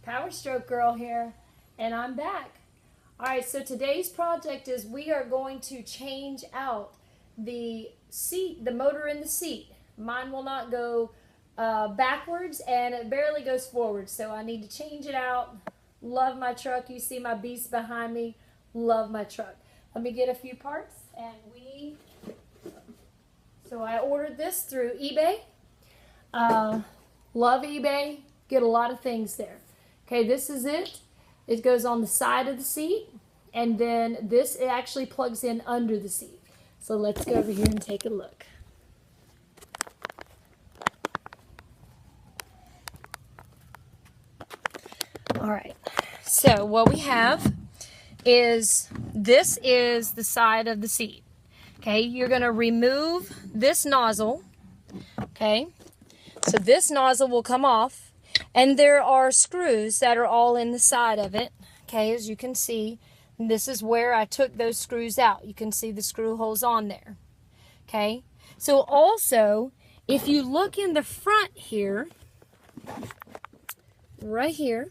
Power Stroke Girl here, and I'm back. Alright, so today's project is we are going to change out the seat, the motor in the seat. Mine will not go backwards, and it barely goes forward, so I need to change it out. Love my truck. You see my beast behind me. Love my truck. Let me get a few parts, and so I ordered this through eBay. Love eBay. Get a lot of things there. Okay, this is it. It goes on the side of the seat, and then it actually plugs in under the seat. So let's go over here and take a look. All right, so what we have is, this is the side of the seat. Okay, you're going to remove this nozzle. Okay, so this nozzle will come off. And there are screws that are all in the side of it. Okay, as you can see, this is where I took those screws out. You can see the screw holes on there. Okay, so also, if you look in the front here, right here,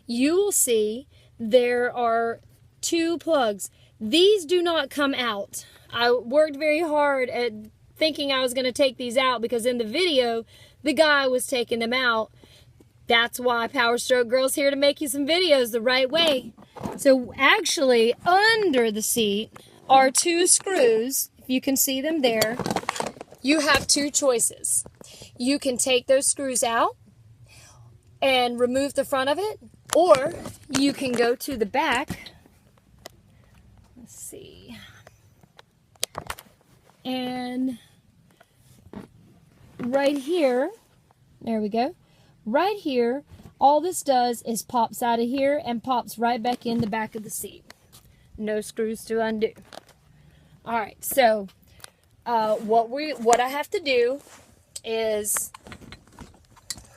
you will see there are two plugs. These do not come out. I worked very hard at thinking I was going to take these out because in the video, the guy was taking them out. That's why Power Stroke Girl's here to make you some videos the right way. So actually, under the seat are two screws. If you can see them there, you have two choices. You can take those screws out and remove the front of it, or you can go to the back. Let's see. And right here, there we go. Right here, all this does is pops out of here and pops right back in the back of the seat. No screws to undo. All right, so what I have to do is,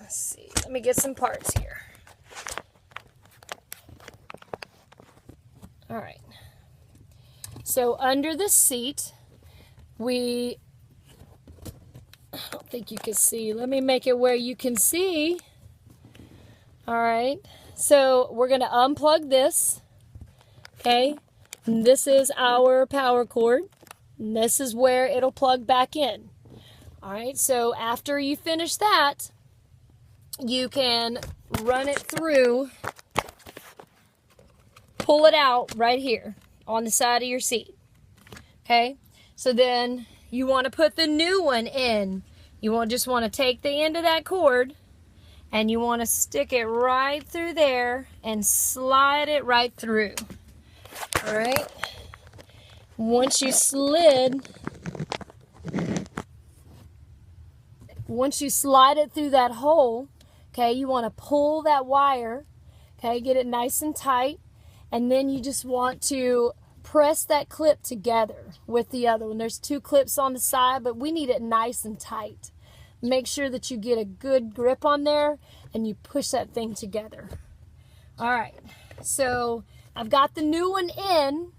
let's see, let me get some parts here. All right, so under the seat, I don't think you can see. Let me make it where you can see. All right. So we're going to unplug this. Okay. And this is our power cord. And this is where it'll plug back in. All right. So after you finish that, you can run it through, pull it out right here on the side of your seat. Okay. So then you want to put the new one in. You just want to take the end of that cord and you want to stick it right through there and slide it right through. All right. Once you slide it through that hole, okay, you want to pull that wire, okay, get it nice and tight, and then you just want to press that clip together with the other one. There's two clips on the side, but we need it nice and tight. Make sure that you get a good grip on there and you push that thing together. All right, so I've got the new one in.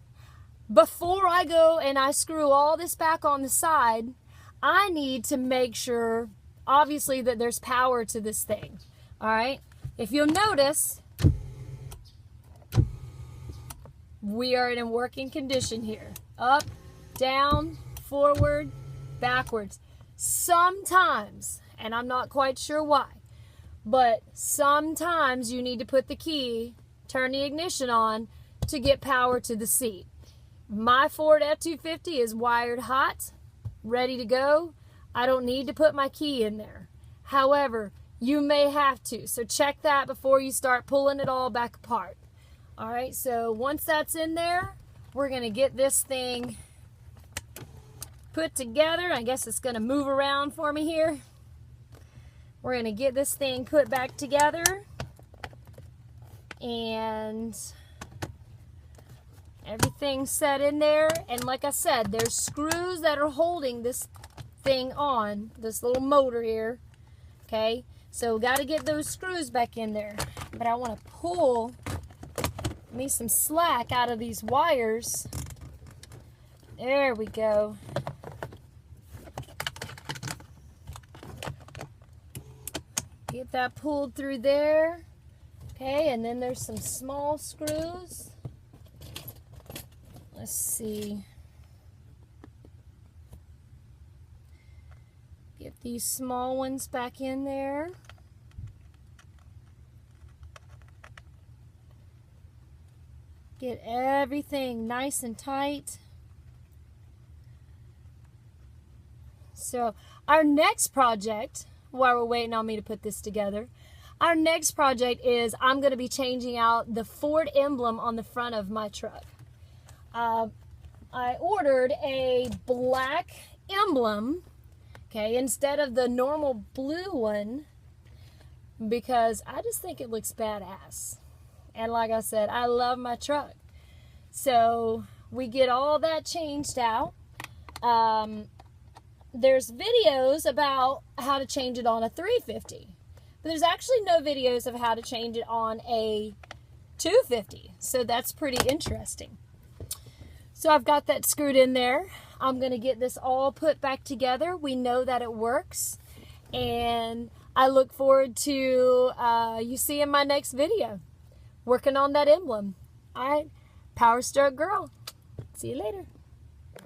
Before I go and I screw all this back on the side, I need to make sure, obviously, that there's power to this thing. All right, if you'll notice, we are in working condition here. Up, down, forward, backwards. Sometimes, and I'm not quite sure why, but sometimes you need to put the key, turn the ignition on to get power to the seat. My Ford F250 is wired hot, ready to go. I don't need to put my key in there. However, you may have to, so check that before you start pulling it all back apart. All right, so once that's in there, we're going to get this thing put together. I guess it's going to move around for me here. We're going to get this thing put back together. And everything's set in there. And like I said, there's screws that are holding this thing on, this little motor here. Okay, so we got to get those screws back in there. But I want to pull me some slack out of these wires. There we go. Get that pulled through there. Okay, and then there's some small screws. Let's see. Get these small ones back in there. Get everything nice and tight. So our next project, while we're waiting on me to put this together, our next project is I'm going to be changing out the Ford emblem on the front of my truck. I ordered a black emblem, okay, instead of the normal blue one, because I just think it looks badass. And like I said, I love my truck. So we get all that changed out. There's videos about how to change it on a 350. But there's actually no videos of how to change it on a 250. So that's pretty interesting. So I've got that screwed in there. I'm going to get this all put back together. We know that it works. And I look forward to you seeing my next video. Working on that emblem. All right. Power Stroke Girl. See you later.